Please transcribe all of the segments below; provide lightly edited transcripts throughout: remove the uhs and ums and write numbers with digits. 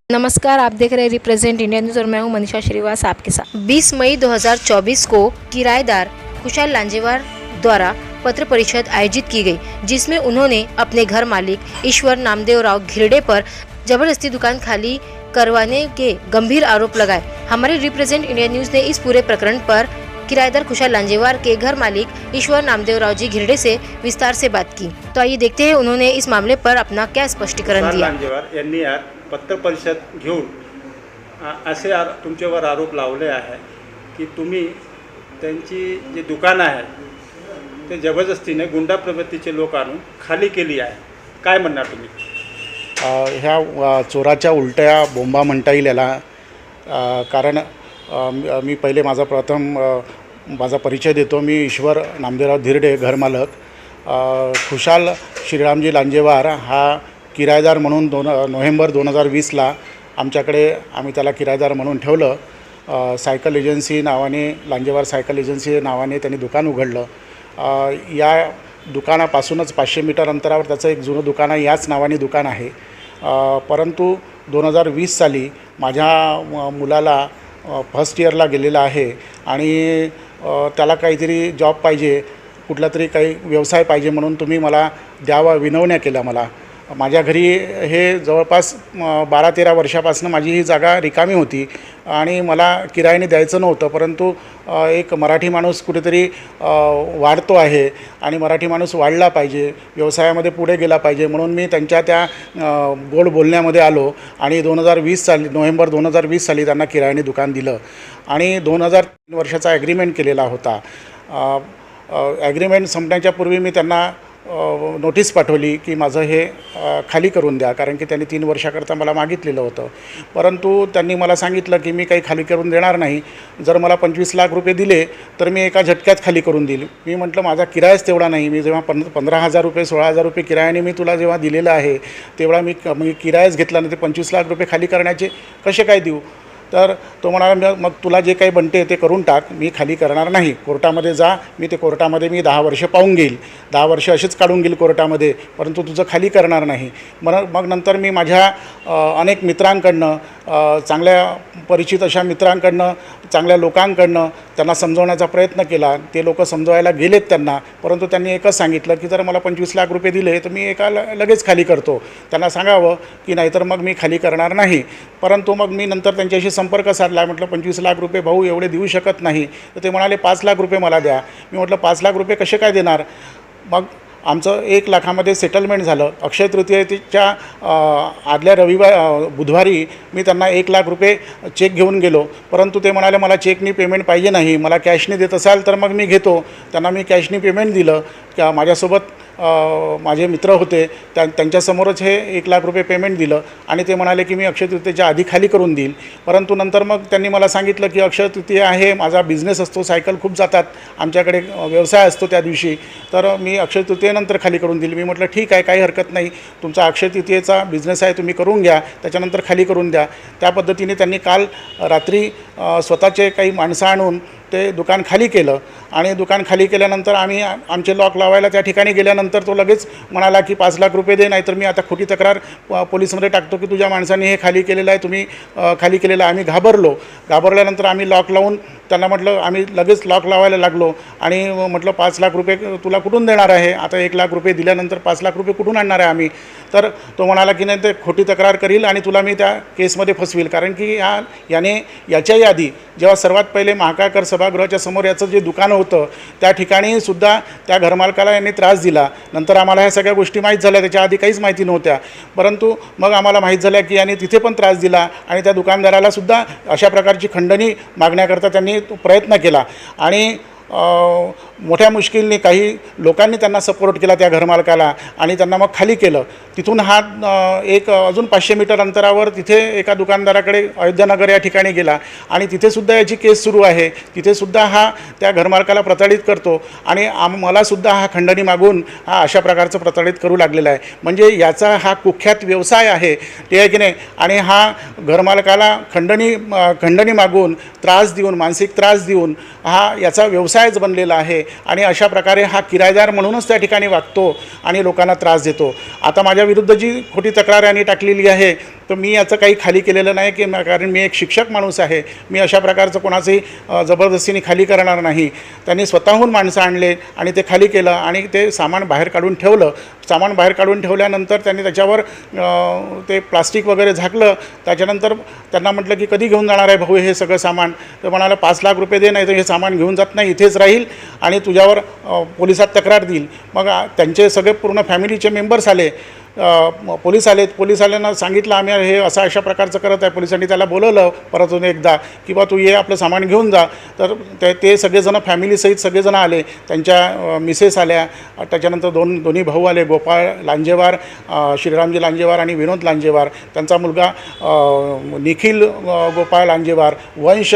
नमस्कार, आप देख रहे हैं रिप्रेजेंट इंडिया न्यूज़ और मैं हूं मनीषा श्रीवास आपके साथ। 20 मई 2024 को किराएदार खुशाल लांजेवार द्वारा पत्र परिषद आयोजित की गई, जिसमें उन्होंने अपने घर मालिक ईश्वर नामदेव राव घिरडे पर जबरदस्ती दुकान खाली करवाने के गंभीर आरोप लगाए। हमारे रिप्रेजेंट इंडिया न्यूज़ ने इस पूरे प्रकरण पर किराएदार खुशाल लांजेवार के घर मालिक ईश्वर नामदेव राव जी घिरडे से विस्तार से बात की। तो आइए देखते हैं उन्होंने इस मामले पर अपना क्या स्पष्टीकरण दिया। लांजेवार यांनी आज पत्र परिषद घेऊन असे तुमच्यावर आरोप लावले आहे की तुम्ही त्यांची जी दुकानं आहे ते जबरदस्तीने गुंडा प्रवृत्तीचे लोक आणून खाली केली आहे। काय म्हणणार तुम्ही? ह्या चोराच्या उलट्या बोंबा म्हणता येईल याला, कारण मी पहिले माझा परिचय देतो। मी ईश्वर नामदेवराव धिरडे, घरमालक। खुशाल श्रीरामजी लांजेवार हा किरायदार म्हणून नोव्हेंबर 2020ला आम्ही त्याला किरायदार म्हणून ठेवलं। सायकल एजन्सी नावाने, लांजेवार सायकल एजन्सी नावाने त्यांनी दुकान उघडलं। या दुकानापासूनच 500 मीटर अंतरावर त्याचं एक जुनं दुकान आहे, याच नावाने दुकान आहे। परंतु 2020 साली माझ्या मुलाला फर्स्ट इयरला गेलेला आहे आणि त्याला काहीतरी जॉब पाहिजे, कुठला तरी काही व्यवसाय पाहिजे म्हणून तुम्ही मला द्यावा विनवण्या केल्या। माझ्या घरी हे जवळपास 12-13 वर्षापासून माझी ही जागा रिकामी होती आणि मला किरायाने द्यायचं नव्हतं, परंतु एक मराठी माणूस कुठेतरी वाढतो आहे आणि मराठी माणूस वाढला पाहिजे, व्यवसायामध्ये पुढे गेला पाहिजे म्हणून मी त्यांच्या त्या गोड बोलण्यामध्ये आलो आणि 2020 साली, नोव्हेंबर 2020 साली त्यांना किरायाने दुकान दिलं आणि 2003 वर्षाचा ॲग्रीमेंट केलेला होता। ॲग्रीमेंट संपण्याच्या पूर्वी मी त्यांना नोटीस पाठवली की माझं हे खाली करून द्या, कारण की त्यांनी 3 वर्षाकरता मला मागितलेलं होतं। परंतु त्यांनी मला सांगितलं की मी काही खाली करून देणार नाही, जर मला 25 लाख रुपये दिले तर मी एका झटक्यात खाली करून देईल। मी म्हटलं माझा किरायाच तेवढा नाही, मी जेव्हा 15,000 रुपये 16,000 रुपये किरायाने मी तुला जेव्हा दिलेलं आहे तेवढा मी किरायाच घेतला नाही, ते 25 लाख रुपये खाली करण्याचे कसे काय देऊ? तर तो म्हणाला मग तुला जे काही बनते ते करून टाक, मी खाली करणार नाही, कोर्टामध्ये जा। मी 10 वर्ष पाहून घेईल, 10 वर्ष असेच काढून घेईल कोर्टामध्ये, परंतु तुझं खाली करणार नाही। मग नंतर मी माझ्या अनेक मित्रांकडनं, चांगल्या परिचित अशा मित्रांकडनं, चांगल्या लोकांकडनं त्यांना समजवण्याचा प्रयत्न केला। ते लोक समजवायला गेलेत त्यांना, परंतु त्यांनी एकच सांगितलं की जर मला 25 लाख रुपये दिले तर मी लगेच खाली करतो। त्यांना सांगावं की नाहीतर मग मी खाली करणार नाही। परंतु मग मी नंतर त्यांच्याशी संपर्क साधला, म्हटलं 25 लाख रुपये भाऊ एवढे देऊ शकत नाही। तर ते म्हणाले 5 लाख रुपये मला द्या। मी म्हटलं 5 लाख रुपये कसे काय देणार? मग आमचं 1 लाखामध्ये सेटलमेंट झालं। अक्षय तृतीयेच्या आदल्या बुधवारी मी त्यांना 1 लाख रुपये चेक घेऊन गेलो, परंतु ते म्हणाले मला चेकनी पेमेंट पाहिजे नाही, मला कॅशने देत असाल तर मग मी घेतो। त्यांना मी कॅशनी पेमेंट दिलं। माझ्यासोबत माझे मित्र होते, त्यांच्यासमोरच हे 1 लाख रुपये पेमेंट दिलं आणि ते म्हणाले की मी अक्षय तृतीयेच्या आधी खाली करून देईल। परंतु नंतर मग त्यांनी मला सांगितलं की अक्षय तृतीया आहे, माझा बिझनेस असतो, सायकल खूप जातात, आमच्याकडे व्यवसाय असतो त्या दिवशी, तर मी अक्षय तृतीयेनंतर खाली करून देईल। मी म्हटलं ठीक आहे, काही हरकत नाही, तुमचा अक्षय तृतीयेचा बिझनेस आहे, तुम्ही करून घ्या, त्याच्यानंतर खाली करून द्या। त्या पद्धतीने त्यांनी काल रात्री स्वतःचे काही माणसं आणून ते दुकान खाली केलं आणि दुकान खाली केल्यानंतर आम्ही आमचे लॉक लावायला त्या ठिकाणी गेल्यानंतर तो लगेच म्हणाला की 5 लाख रुपये दे, नाहीतर मी आता खोटी तक्रार पोलिसमध्ये टाकतो की तुझ्या माणसांनी हे खाली केलेलं आहे, तुम्ही खाली केलेलं आहे। आम्ही घाबरल्यानंतर आम्ही लॉक लावून त्यांना म्हटलं, आम्ही लगेच लॉक लावायला लागलो आणि म्हटलं 5 लाख रुपये तुला कुठून देणार आहे? आता 1 लाख रुपये दिल्यानंतर 5 लाख रुपये कुठून आणणार आहे आम्ही? तर तो म्हणाला की नाही, ते खोटी तक्रार करील आणि तुला मी त्या केसमध्ये फसवील, कारण की याच्याही आधी जेव्हा सर्वात पहिले महाकाकर सभागृहाच्या समोर याचं जे दुकान होतं त्या ठिकाणी सुद्धा त्या घरमालकाला यांनी त्रास दिला। नंतर आम्हाला ह्या सगळ्या गोष्टी माहीत झाल्या, त्याच्या आधी काहीच माहिती नव्हत्या, परंतु मग आम्हाला माहीत झालं की यांनी तिथे पण त्रास दिला आणि त्या दुकानदाराला सुद्धा अशा प्रकारची खंडणी मागण्याकरता त्यांनी प्रयत्न केला आणि मोठ्या मुश्किलने काही लोकांनी त्यांना सपोर्ट केला त्या घरमालकाला आणि त्यांना मग खाली केलं। तिथून हा एक अजून 500 मीटर अंतरावर तिथे एका दुकानदाराकडे अयोध्यानगर या ठिकाणी गेला आणि तिथेसुद्धा याची केस सुरू आहे। तिथेसुद्धा हा त्या घरमालकाला प्रताडित करतो आणि मलासुद्धा हा खंडणी मागून हा अशा प्रकारचं प्रताडित करू लागलेला आहे। म्हणजे याचा हा कुख्यात व्यवसाय आहे, ते आहे की नाही? आणि हा घरमालकाला खंडणी मागून त्रास देऊन, मानसिक त्रास देऊन हा याचा व्यवसायच बनलेला आहे आणि अशा प्रकारे हा किरायदार म्हणूनच त्या ठिकाणी वागतो आणि लोकांना त्रास देतो। आता माझ्या विरुद्ध जी खोटी तक्रार यांनी टाकलेली आहे तर मी याचं काही खाली केलेलं नाही की कारण मी एक शिक्षक माणूस आहे. मी अशा प्रकारचं कोणाचंही जबरदस्तीने खाली करणार नाही. त्यांनी स्वतःहून माणसं आणले आणि ते खाली केलं आणि ते सामान बाहेर काढून ठेवलं. सामान बाहेर काढून ठेवल्यानंतर त्यांनी त्याच्यावर ते प्लास्टिक वगैरे झाकलं. त्याच्यानंतर त्यांना म्हटलं की कधी घेऊन जाणार आहे भाऊ हे सगळं सामान. तर म्हणाला 5 लाख रुपये दे, नाही तर हे सामान घेऊन जात नाही, इथेच राहील आणि तुझ्यावर पोलिसात तक्रार देईल. मग त्यांचे सगळे पूर्ण फॅमिलीचे मेंबर्स आले. पोलीस आल्यांना सांगितलं आम्ही हे अशा प्रकारचं करत आहे. पोलिसांनी त्याला बोलवलं परतून एकदा की बा तू ये आपलं सामान घेऊन जा. तर ते सगळेजण फॅमिलीसहित सगळेजण आले. त्यांच्या मिसेस आल्या. त्याच्यानंतर दोन्ही भाऊ आले, गोपाळ लांजेवार, श्रीरामजी लांजेवार आणि विनोद लांजेवार. त्यांचा मुलगा निखिल गोपाळ लांजेवार, वंश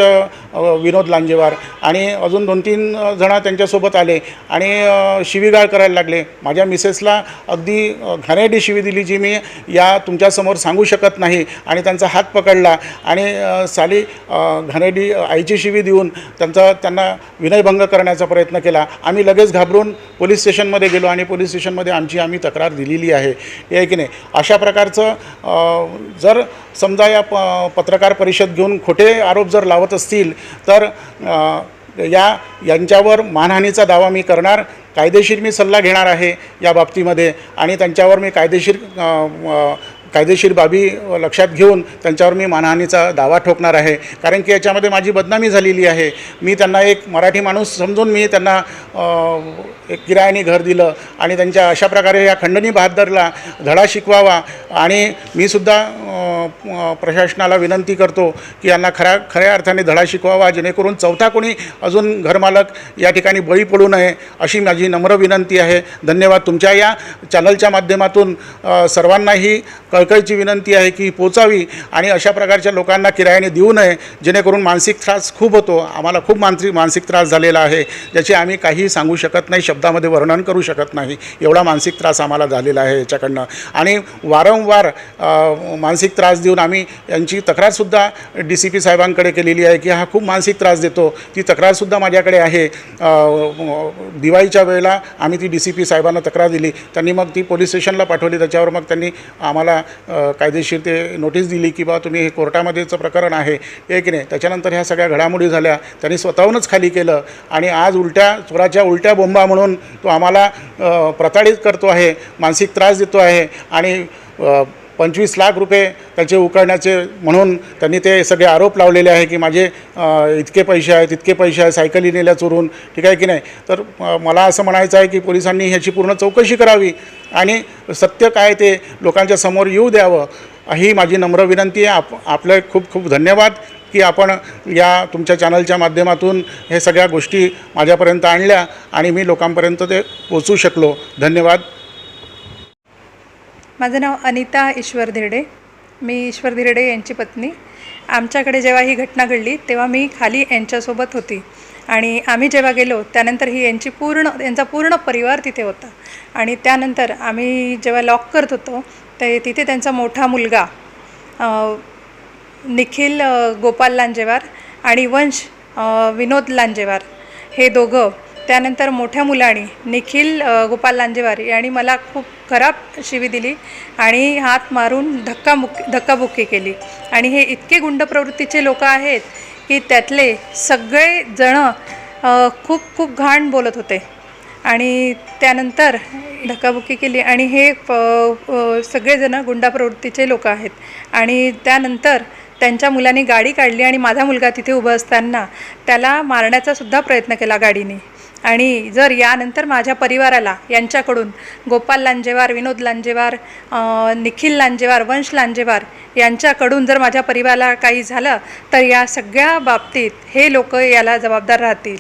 विनोद लांजेवार आणि अजून 2-3 जण त्यांच्यासोबत आले आणि शिवीगाळ करायला लागले. माझ्या मिसेसला अगदी घाणेरडी शिवी दिली जी मी या तुमच्यासमोर सांगू शकत नाही आणि त्यांचा हात पकडला आणि साली घाणेरडी आईची शिवी देऊन त्यांना विनयभंग करण्याचा प्रयत्न केला. आम्ही लगेच घाबरून पोलीस स्टेशनमध्ये गेलो आणि पोलीस स्टेशनमध्ये आम्ही तक्रार दिलेली आहे. हे आहे की नाही. अशा प्रकारचं जर समजा या पत्रकार परिषद घेऊन खोटे आरोप जर लावत असतील तर यांच्यावर मानहानीचा दावा मी करणार. कायदेशीर मी सल्ला घेणार आहे या बाबतीमध्ये आणि त्यांच्यावर मी कायदेशीर बाबी लक्षात घेऊन त्यांच्यावर मी मानहानीचा दावा ठोकणार आहे. कारण की याच्यामध्ये माझी बदनामी झालेली आहे. मी त्यांना एक मराठी माणूस समजून मी त्यांना एक किरायाने घर दिलं आणि त्यांच्या अशा प्रकारे या खंडणी बहादरला धडा शिकवावा. आणि मीसुद्धा प्रशासनाला विनंती करतो की यांना खऱ्या अर्थाने धडा शिकवावा जेणेकरून चौथा कोणी अजून घरमालक या ठिकाणी बळी पडू नये अशी माझी नम्र विनंती आहे. धन्यवाद. तुमच्या या चॅनलच्या माध्यमातून सर्वांनाही कळकळीची विनंती आहे की पोचावी आणि अशा प्रकारच्या लोकांना किरायाने देऊ नये जेणेकरून मानसिक त्रास खूप होतो. आम्हाला खूप मानसिक त्रास झालेला आहे ज्याचे आम्ही काही सांगू शकत नाही, शब्दामध्ये वर्णन करू शकत नाही. एवढा मानसिक त्रास आम्हाला झालेला आहे याच्याकडनं आणि वारंवार मानसिक त्रास देऊन आम्ही यांची तक्रारसुद्धा DCP साहेबांकडे केलेली आहे की हा खूप मानसिक त्रास देतो. ती तक्रारसुद्धा माझ्याकडे आहे. दिवाळीच्या वेळेला आम्ही ती DCP साहेबांना तक्रार दिली. त्यांनी मग ती पोलीस स्टेशनला पाठवली. त्याच्यावर मग त्यांनी आम्हाला कायदेशीर ते नोटीस दिली की बा तुम्ही हे कोर्टामध्येचं प्रकरण आहे हे की नाही. त्याच्यानंतर ह्या सगळ्या घडामोडी झाल्या. त्यांनी स्वतःहूनच खाली केलं आणि आज चोराच्या उलट्या बोंबा म्हणून तो आम्हाला प्रताडित करतो आहे, मानसिक त्रास देतो आहे आणि 25 लाख रुपये त्याचे उकळण्याचे म्हणून त्यांनी ते सगळे आरोप लावलेले आहे की माझे इतके पैसे आहेत, तितके पैसे आहेत, सायकली नेल्या चोरून. ठीक आहे की नाही. तर मला असं म्हणायचं आहे की पोलिसांनी ह्याची पूर्ण चौकशी करावी आणि सत्य काय ते लोकांच्या समोर येऊ द्यावं ही माझी नम्र विनंती आहे. आपले खूप खूप धन्यवाद की आपण या तुमच्या चॅनलच्या माध्यमातून हे सगळ्या गोष्टी माझ्यापर्यंत आणल्या आणि मी लोकांपर्यंत ते पोचवू शकलो. धन्यवाद. माझं नाव अनिता ईश्वर धिरडे. मी ईश्वर धिरडे यांची पत्नी. आमच्याकडे जेव्हा ही घटना घडली तेव्हा मी खाली यांच्यासोबत होती आणि आम्ही जेव्हा गेलो त्यानंतर यांचा पूर्ण परिवार तिथे होता आणि त्यानंतर आम्ही जेव्हा लॉक करत होतो ते तिथे त्यांचा मोठा मुलगा निखिल गोपाल लांजेवार आणि वंश विनोद लांजेवार हे दोघं, त्यानंतर मोठ्या मुलाने निखिल गोपाल लांजेवार यांनी मला खूप खराब शिवी दिली आणि हात मारून धक्काबुक्की केली. आणि हे इतके गुंड प्रवृत्तीचे लोक आहेत की त्यातले सगळे जण खूप घाण बोलत होते आणि त्यानंतर धक्काबुक्की केली आणि हे सगळेजण गुंडा प्रवृत्तीचे लोक आहेत. आणि त्यानंतर त्यांच्या मुलाने गाडी काढली आणि माझा मुलगा तिथे उभा असताना त्याला मारण्याचा सुद्धा प्रयत्न केला गाडीने. आणि जर यानंतर माझ्या परिवाराला यांच्याकडून गोपाल लांजेवार, विनोद लांजेवार, निखिल लांजेवार, वंश लांजेवार यांच्याकडून जर माझ्या परिवाराला काही झालं तर या सगळ्या बाबतीत हे लोक याला जबाबदार राहतील.